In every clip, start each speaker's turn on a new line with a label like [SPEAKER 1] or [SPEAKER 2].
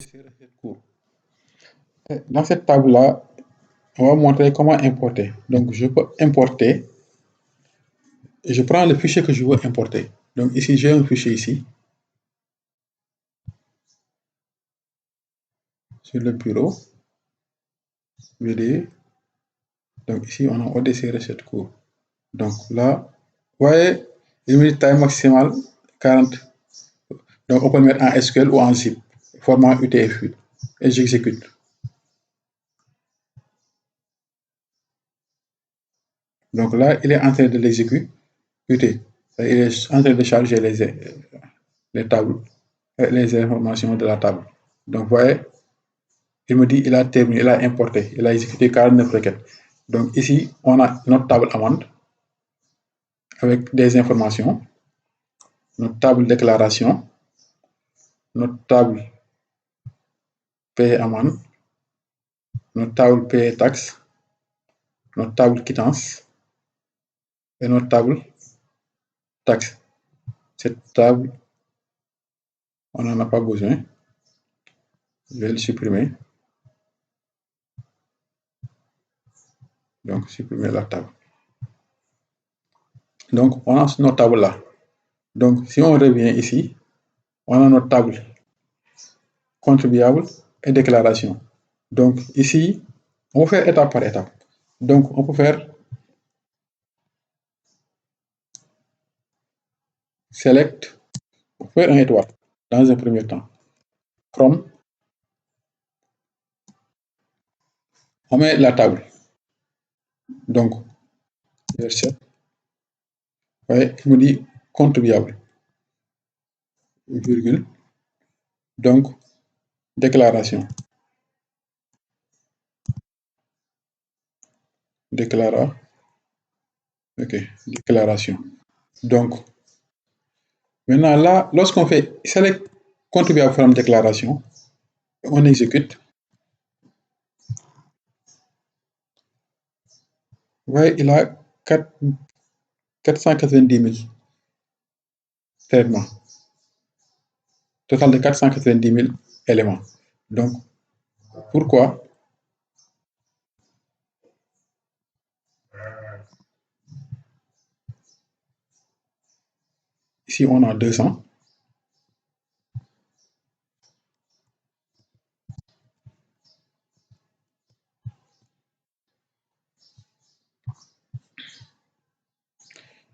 [SPEAKER 1] Cette cours. Dans cette table-là, on va montrer comment importer. Donc, je peux importer. Je prends le fichier que je veux importer. Donc, ici, j'ai un fichier ici. Sur le bureau. VD. Donc, ici, on a ODC recette cours. Donc, là, vous voyez, limit taille maximale 40. Donc, on peut le mettre en SQL ou en zip. Format UTF-8. Et j'exécute. Donc là, il est en train de l'exécuter. Il est en train de charger les tables, les informations de la table. Donc, vous voyez, il me dit il a terminé, il a importé, il a exécuté 49 requêtes. Donc ici, on a notre table amende avec des informations, notre table déclaration, notre table paye amende, notre table paye taxe, notre table quittance et notre table taxe. Cette table, on n'en a pas besoin. Je vais le supprimer. Donc, supprimer la table. Donc, on a notre table là. Donc, si on revient ici, on a notre table contribuable et déclaration. Donc, ici, on va faire étape par étape. Donc, on peut faire select, on peut faire un étoile dans un premier temps. From, on met la table. Donc, verset, ouais, il me dit contribuable, virgule, donc, déclaration. Ok, déclaration. Donc, maintenant là, lorsqu'on fait select contribuable from déclaration, on exécute. Vous voyez, il a 490 000 traitements. Total de 490 000 éléments. Donc, pourquoi? Ici, on a 200.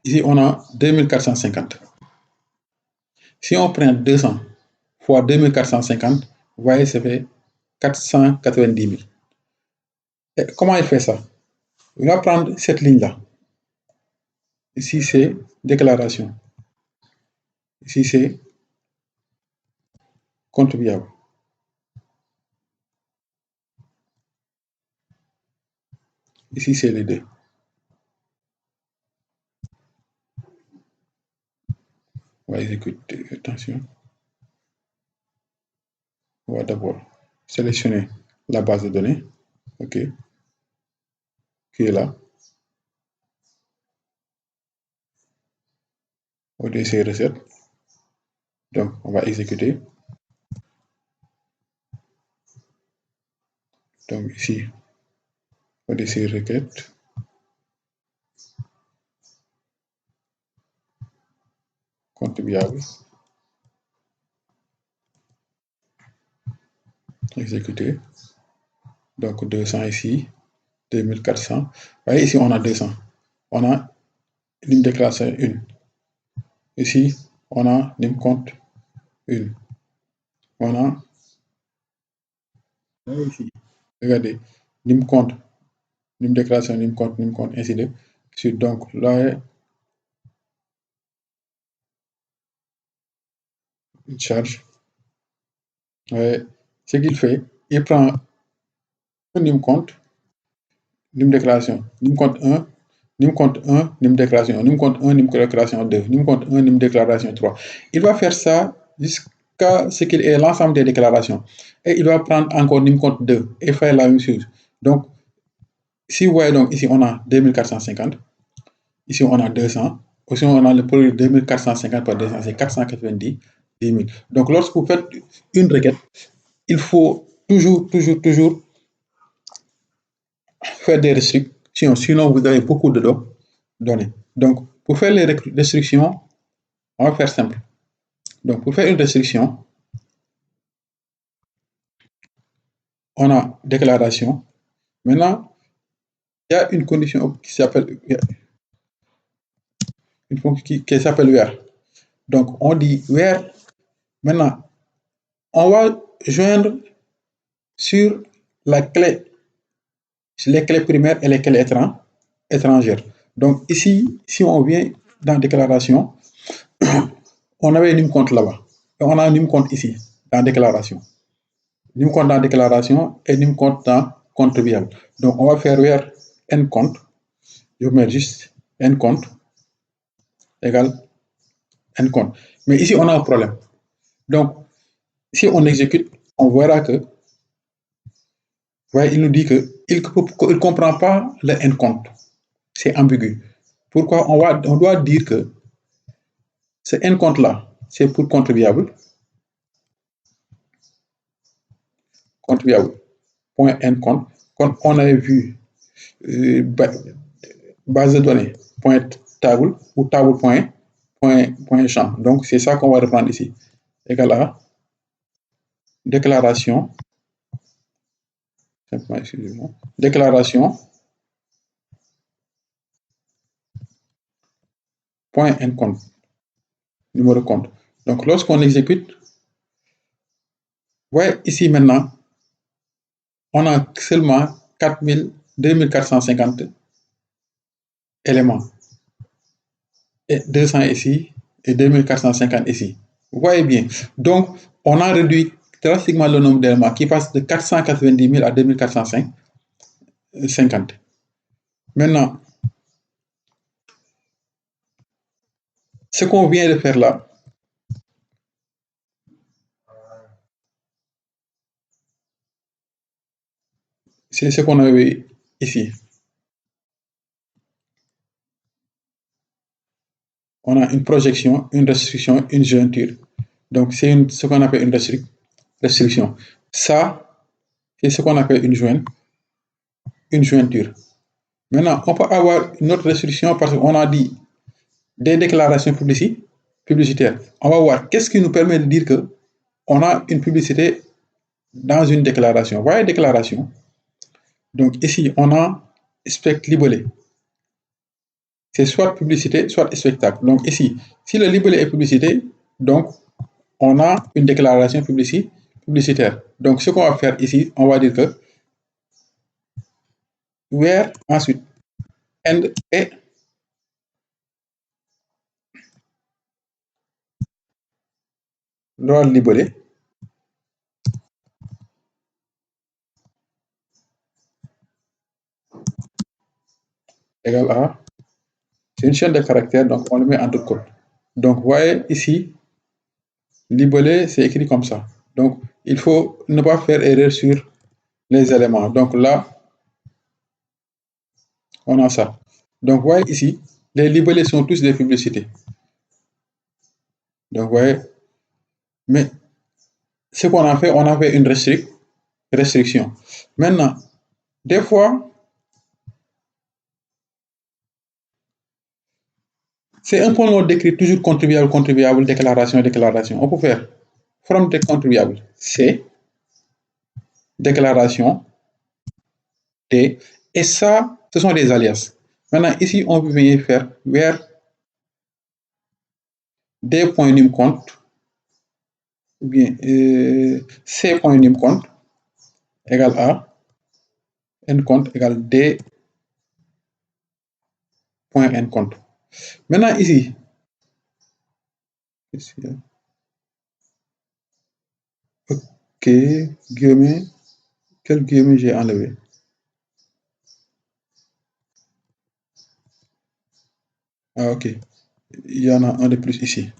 [SPEAKER 1] Ici, on a 2450. Si on prend 200 fois 2450, vous voyez, ça fait 490 000. Et comment il fait ça? Il va prendre cette ligne-là. Ici, c'est déclaration. Ici, c'est contribuable. Ici, c'est les deux. On va exécuter. Attention. On va d'abord sélectionner la base de données. OK. Qui est là. ODC recette. Donc, on va exécuter. Donc, ici, ODC requête. Contribuable. Exécuter. Donc, 200 ici. 2400. Vous voyez, ici, on a 200. On a une déclaration 1. Ici, on a une compte 1. On a ici, regardez, une compte, une déclaration, une compte, ainsi de suite. Donc, là, il charge. Ce qu'il fait, il prend un compte, une déclaration, une compte 1, une compte 1, une déclaration, une compte 1, une déclaration 2, une compte 1, une déclaration 3. Il va faire ça jusqu'à ce qu'il ait l'ensemble des déclarations. Et il va prendre encore une compte 2 et faire la même chose. Donc, si vous voyez, donc ici, on a 2450. Ici, on a 200. Ici, on a le produit 2450 par 200, c'est 490 000. Donc, lorsque vous faites une requête, il faut toujours faire des restrictions, sinon vous avez beaucoup de données. Donc, pour faire les restrictions, on va faire simple. Donc, pour faire une restriction, on a déclaration. Maintenant, il y a une condition qui s'appelle qui s'appelle where. Donc, on dit where. Maintenant, on va joindre sur la clé, les clés primaires et les clés étrangères. Donc, ici, si on vient dans déclaration, on avait un compte là-bas. On a un compte ici, dans déclaration. Nim compte dans déclaration et nim compte dans contribuable. Donc, on va faire where n compte. Je mets juste n compte égale n compte. Mais ici, on a un problème. Donc, si on exécute, on verra que, il nous dit qu'il ne comprend pas le n compte. C'est ambigu. Pourquoi on doit dire que ce n compte-là, c'est pour contribuable. Contribuable. Point n compte. Comme on avait vu, base de données, point table ou table point champ. Donc, c'est ça qu'on va reprendre ici. Égal à déclaration. Excusez-moi. Déclaration. Point n compte. Numéro compte. Donc, lorsqu'on exécute, ici maintenant, on a seulement 2450 éléments. Et 200 ici et 2450 ici. Vous voyez bien. Donc, on a réduit drastiquement le nombre d'éléments qui passe de 490 000 à 2450. Maintenant, ce qu'on vient de faire là, c'est ce qu'on avait ici. On a une projection, une restriction, une jointure. Donc, c'est ce qu'on appelle une restriction. Ça, c'est ce qu'on appelle une jointure. Maintenant, on peut avoir une autre restriction parce qu'on a dit des déclarations publicitaires. On va voir qu'est-ce qui nous permet de dire que on a une publicité dans une déclaration. Voyez déclaration. Donc ici, on a spectacle libellé. C'est soit publicité, soit spectacle. Donc ici, si le libellé est publicité, donc on a une déclaration publicitaire. Donc ce qu'on va faire ici, on va dire que where ensuite end et le libellé égal à, c'est une chaîne de caractères, donc on le met entre côtes. Donc, vous voyez ici, libellé, c'est écrit comme ça. Donc, il faut ne pas faire erreur sur les éléments. Donc là, on a ça. Donc, vous voyez ici, les libellés sont tous des publicités. Donc, vous voyez, mais ce qu'on a fait, on a fait une restriction. Maintenant, des fois, c'est un peu long d'écrire toujours contribuable, déclaration. On peut faire from de contribuable, c'est déclaration, T, et ça, ce sont des alias. Maintenant, ici, on peut venir faire where d.num compte, ou bien c.num compte égale à n compte égale d.n compte. Maintenant, ici, ok, guillemets, quel guillemets j'ai enlevé? Ah, ok, il y en a un de plus ici.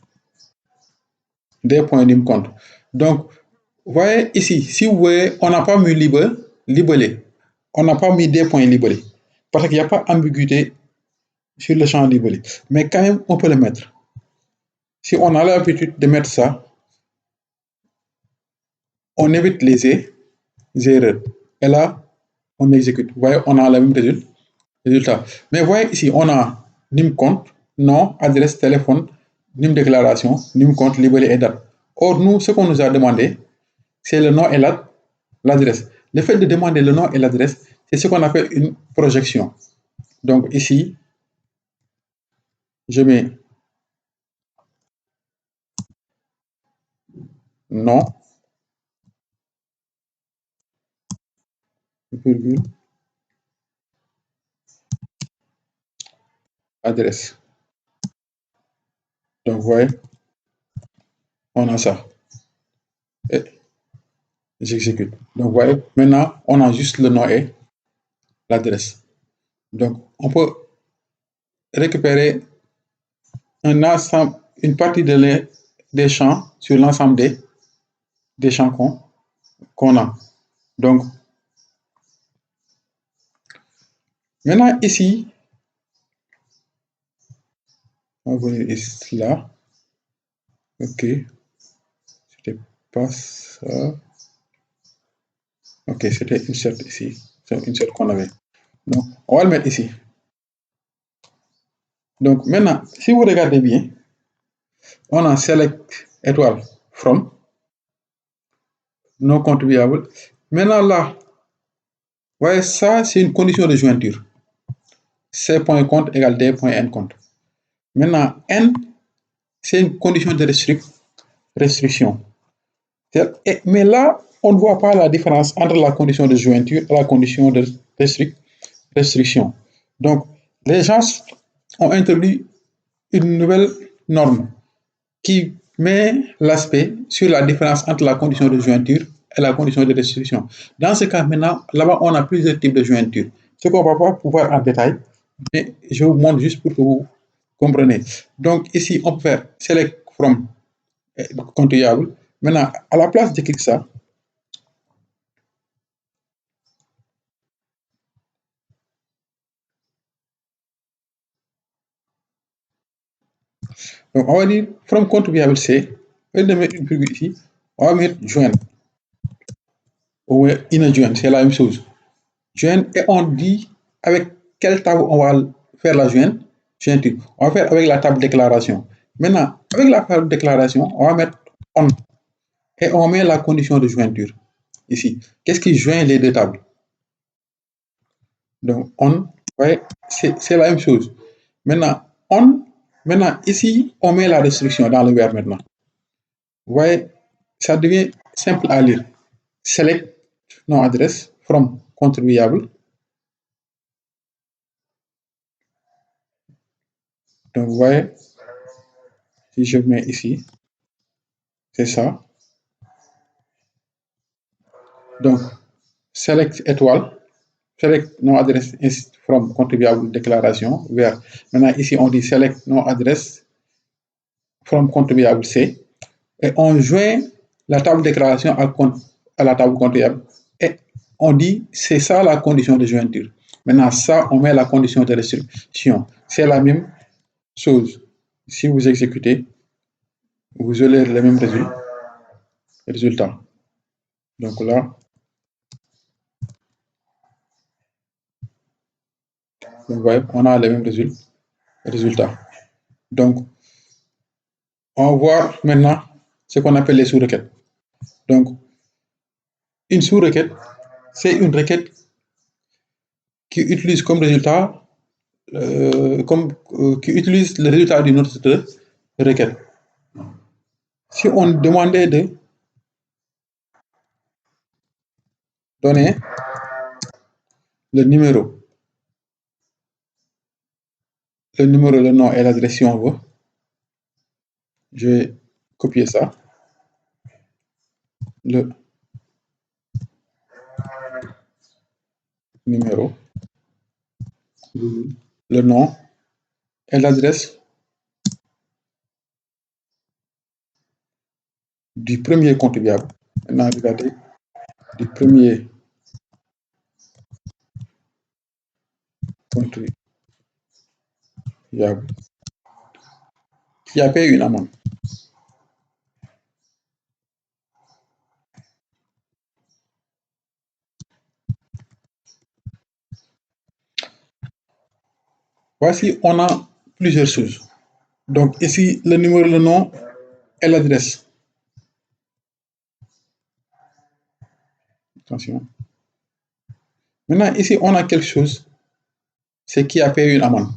[SPEAKER 1] D.num compte. Donc, vous voyez ici, si vous voyez, on n'a pas mis libellé. On n'a pas mis des points libellés. Parce qu'il n'y a pas ambiguïté sur le champ libellé. Mais quand même, on peut le mettre. Si on a l'habitude de mettre ça, on évite les erreurs. Et là, on exécute. Vous voyez, on a le même résultat. Mais vous voyez ici, on a NIM compte, nom, adresse, téléphone, NIM déclaration, NIM compte, libellé et date. Or, nous, ce qu'on nous a demandé, c'est le nom et l'adresse. Le fait de demander le nom et l'adresse, c'est ce qu'on appelle une projection. Donc ici, je mets nom, virgule, adresse. Donc, vous voyez, on a ça. Et j'exécute. Donc, vous voyez, maintenant, on a juste le nom et l'adresse. Donc, on peut récupérer un ensemble, une partie des champs sur l'ensemble des champs qu'on a. Donc, maintenant, ici, on va venir ici, là. OK. C'était pas ça. OK, c'était insert ici. C'est insert qu'on avait. Donc, on va le mettre ici. Donc, maintenant, si vous regardez bien, on a select étoile from, non contribuable. Maintenant, là, vous voyez, ça, c'est une condition de jointure. C.compte égale D.n compte. Maintenant, N, c'est une condition de restriction. Mais là, on ne voit pas la différence entre la condition de jointure et la condition de restriction. Donc, les gens ont introduit une nouvelle norme qui met l'aspect sur la différence entre la condition de jointure et la condition de restriction. Dans ce cas, maintenant, là-bas, on a plusieurs types de jointure. Ce qu'on ne va pas pouvoir en détail, mais je vous montre juste pour que vous compreniez. Donc, ici, on peut faire select from contribuable. Maintenant, à la place d'écrire ça, donc on va dire from contribuable C, au lieu de mettre une virgule ici, on va mettre join. Ou inner join, c'est la même chose. Join, et on dit avec quelle table on va faire la jointure. On va faire avec la table déclaration. Maintenant, avec la table déclaration, on va mettre on. Et on met la condition de jointure ici. Qu'est-ce qui joint les deux tables? Donc, on, ouais, c'est la même chose. Maintenant, on, maintenant, ici, on met la restriction dans le verbe maintenant. Vous voyez, ça devient simple à lire. Select non adresse from contribuable. Donc, vous voyez, si je mets ici, c'est ça. Donc, select étoile, select non adresse from contribuable déclaration vers. Maintenant, ici, on dit select non adresse from contribuable C. Et on joint la table déclaration à la table contribuable. Et on dit, c'est ça la condition de jointure. Maintenant, ça, on met la condition de restriction. C'est la même chose. Si vous exécutez, vous aurez le même résultat. Donc là, vous voyez, on a le même résultat. Donc, on va voir maintenant ce qu'on appelle les sous-requêtes. Donc, une sous-requête, c'est une requête qui utilise comme résultat, qui utilise le résultat d'une autre requête. Si on demandait de donner le numéro, le nom et l'adresse si on veut, je vais copier ça. Le numéro, le nom et l'adresse du premier contribuable. Maintenant, regardez, du premier contribuable qui a payé une amende. Voici, on a plusieurs choses. Donc ici, le numéro, le nom et l'adresse. Attention. Maintenant, ici, on a quelque chose, c'est qui a payé une amende.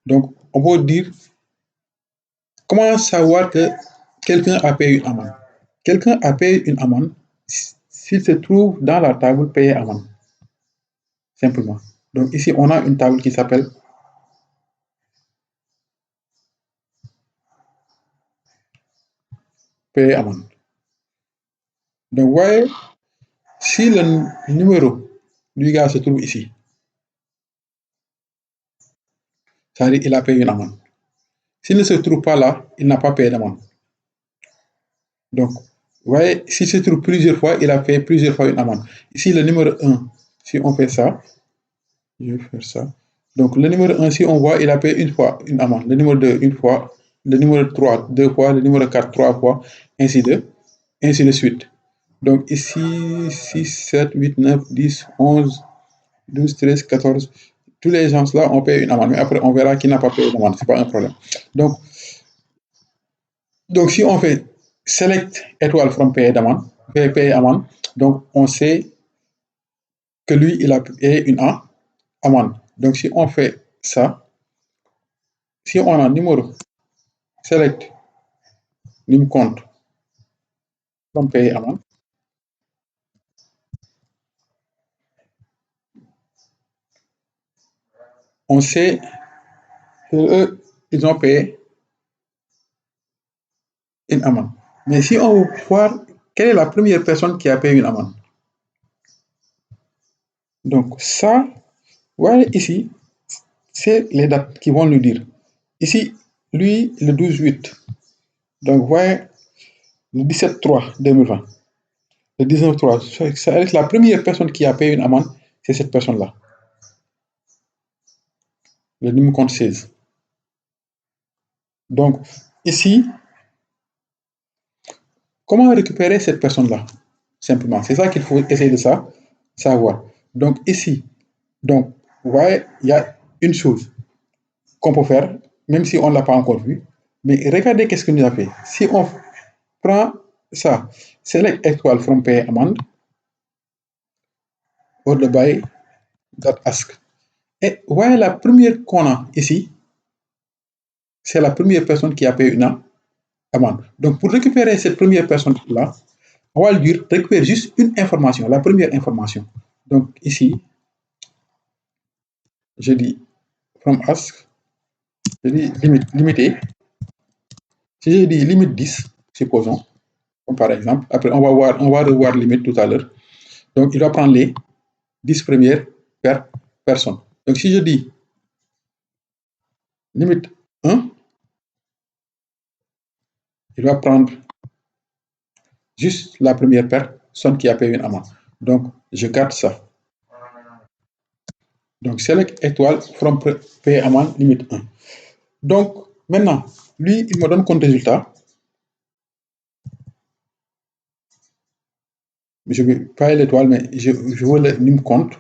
[SPEAKER 1] Donc, on peut dire, comment savoir que quelqu'un a payé une amende? Quelqu'un a payé une amende s'il se trouve dans la table payer amende. Simplement. Donc ici, on a une table qui s'appelle payer amende. Donc, vous voyez, si le numéro du gars se trouve ici, ça veut dire qu'il a payé une amende. S'il ne se trouve pas là, il n'a pas payé d'amende. Donc, vous voyez, s'il se trouve plusieurs fois, il a payé plusieurs fois une amende. Ici, le numéro 1, si on fait ça, je vais faire ça. Donc, le numéro 1, si on voit, il a payé une fois une amende. Le numéro 2, une fois. Le numéro 3, deux fois. Le numéro 4, trois fois. Ainsi de suite. Donc, ici, 6, 7, 8, 9, 10, 11, 12, 13, 14. Tous les gens-là ont payé une amende. Mais après, on verra qui n'a pas payé d'amende. Ce n'est pas un problème. Donc, si on fait select étoile from pay amende, donc on sait que lui, il a payé une amende. Donc, si on fait ça, si on a numéro select lim compte from pay amende, on sait qu'eux, ils ont payé une amende. Mais si on veut voir quelle est la première personne qui a payé une amende, donc ça, voyez ici, c'est les dates qui vont nous dire. Ici, lui, le 12-8. Donc, vous voyez, le 17-3-2020. Le 19-3. C'est la première personne qui a payé une amende, c'est cette personne-là. Le numéro compte 16. Donc, ici, comment récupérer cette personne-là? Simplement, c'est ça qu'il faut essayer de savoir. Donc, ici, donc, vous voyez, il y a une chose qu'on peut faire, même si on ne l'a pas encore vu, mais regardez qu'est-ce qu'il nous a fait. Si on prend ça, select étoile from pay amende, or the buy dot ask. Et voyez la première qu'on a ici, c'est la première personne qui a payé une amende. Donc, pour récupérer cette première personne-là, on va lui dire récupère juste une information, la première information. Donc, ici, je dis from ask, je dis limité. Si je dis limite 10, supposons, par exemple, après on va revoir limite tout à l'heure. Donc, il va prendre les 10 premières personnes. Donc, si je dis limite 1, il va prendre juste la première personne qui a payé une amende. Donc, je garde ça. Donc, select étoile from pay amende limite 1. Donc, maintenant, lui, il me donne comme résultat. Je ne vais pas l'étoile, mais je veux le lim compte.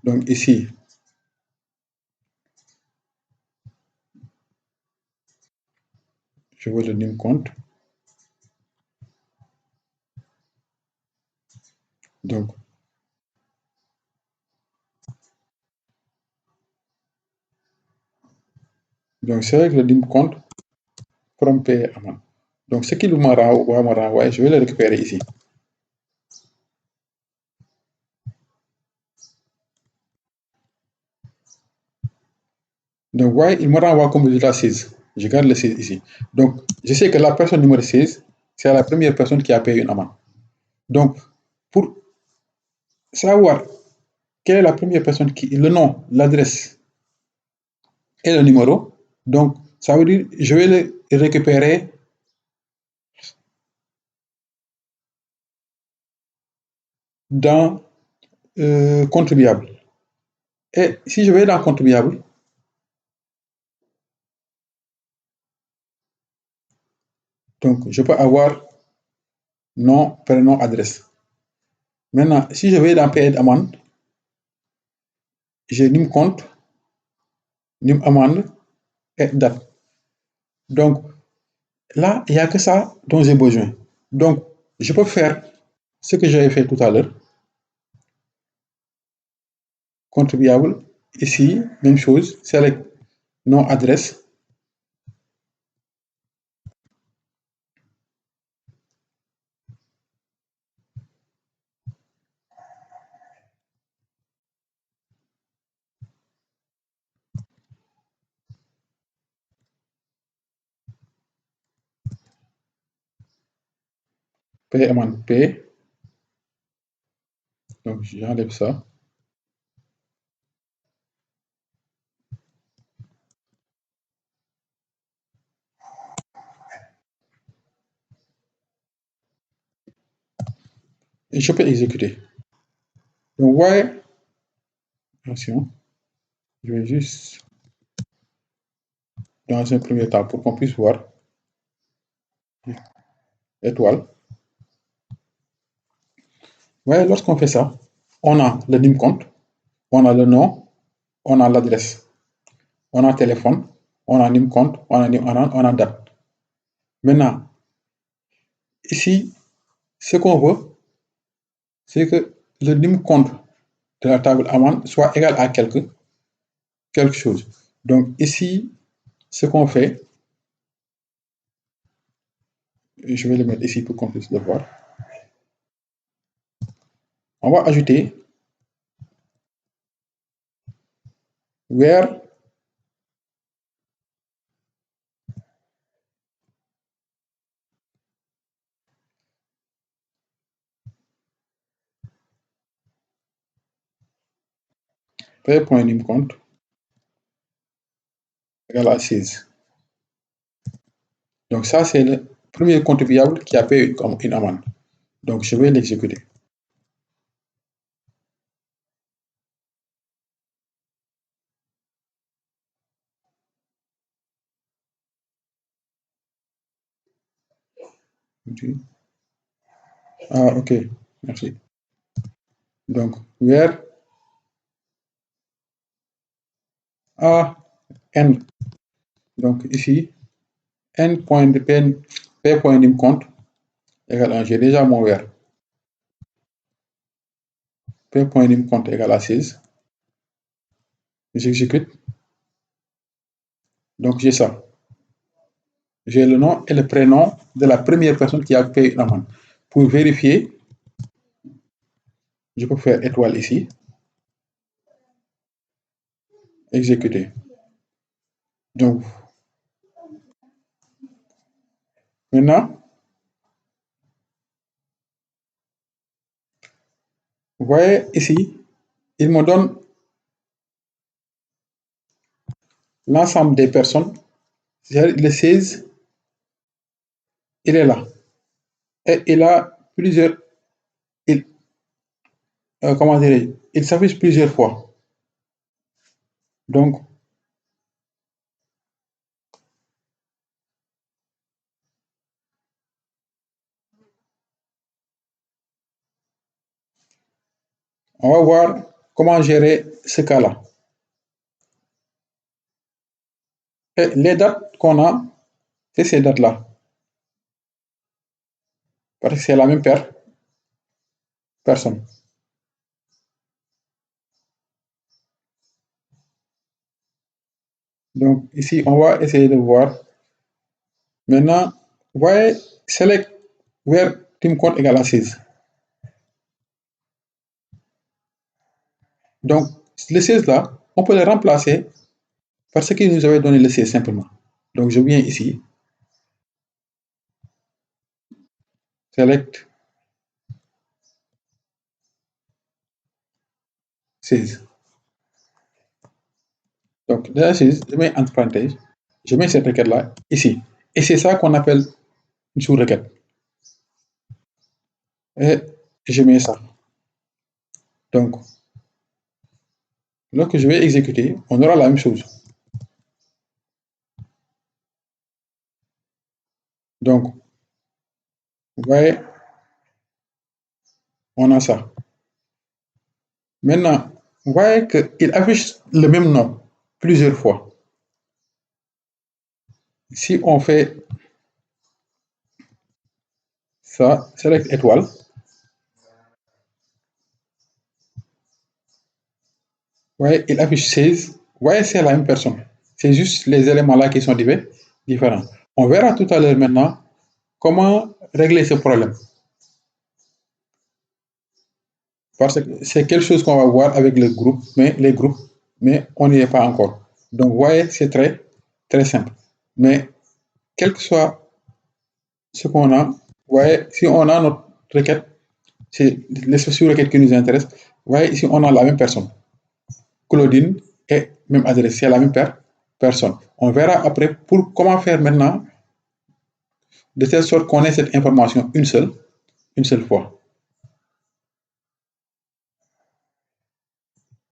[SPEAKER 1] Donc, ici, je veux le lim compte. Donc, c'est avec le lim compte from pay amende. Donc, ce qu'il va me renvoyer, je vais le récupérer ici. Donc, voyez, il me renvoie comme résultat 16. Je garde le 16 ici. Donc, je sais que la personne numéro 16, c'est la première personne qui a payé une amende. Donc, pour savoir quelle est la première personne qui, le nom, l'adresse et le numéro, donc, ça veut dire, je vais le récupérer dans contribuable. Et si je vais dans contribuable, donc je peux avoir nom, prénom, adresse. Maintenant, si je vais dans payer d'amende, j'ai lim compte nim amende et date. Donc là, il n'y a que ça dont j'ai besoin. Donc, je peux faire ce que j'avais fait tout à l'heure. Contribuable, ici, même chose, select nom adresse. Paye amende P. Donc, j'enlève ça. Et je peux exécuter. Donc, vous voyez, attention, je vais juste dans un premier temps pour qu'on puisse voir. Étoile. Vous voyez, lorsqu'on fait ça, on a le nim compte, on a le nom, on a l'adresse, on a téléphone, on a nim compte, on a date. Maintenant, ici, ce qu'on veut, c'est que le nim compte de la table amende soit égal à quelque chose. Donc ici, ce qu'on fait, je vais le mettre ici pour qu'on puisse le voir. On va ajouter where p.nim compte égal à 16. Donc ça, c'est le premier contribuable qui a payé une amende. Donc je vais l'exécuter. Ah, ok, merci. Donc, where a n. Donc ici, p.nim compte égal à, j'ai déjà mon where. p.nim compte égal à 16. J'exécute. Donc j'ai ça. J'ai le nom et le prénom de la première personne qui a payé une amende. Pour vérifier, je peux faire étoile ici. Exécuter. Donc, maintenant, vous voyez ici, il me donne l'ensemble des personnes. Le 16, il est là. Et il a plusieurs, comment dirais-je, il s'affiche plusieurs fois. Donc, on va voir comment gérer ce cas-là. Et les dates qu'on a, c'est ces dates-là. Parce que c'est la même personne. Donc, ici, on va essayer de voir. Maintenant, vous voyez, select where team compte égal à 16. Donc, le 16 là, on peut le remplacer par ce qui nous avait donné le 16 simplement. Donc, je viens ici, select 16. Donc, de la 16, je mets entre parenthèses, je mets cette requête-là ici. Et c'est ça qu'on appelle une sous-requête. Et je mets ça. Donc, lorsque je vais exécuter, on aura la même chose. Donc, vous voyez, on a ça. Maintenant, vous voyez qu'il affiche le même nom. plusieurs fois. Si on fait ça, select étoile, voyez, il affiche 16. Voyez, c'est la même personne. C'est juste les éléments là qui sont différents. On verra tout à l'heure maintenant comment régler ce problème. Parce que c'est quelque chose qu'on va voir avec les groupes, mais on n'y est pas encore. Donc, vous voyez, c'est très simple. Mais quel que soit ce qu'on a, vous voyez, si on a notre requête, c'est les sous-requêtes qui nous intéressent, vous voyez, ici, on a la même personne. Claudine et même adresse, c'est la même personne. On verra après pour comment faire maintenant de telle sorte qu'on ait cette information une seule fois.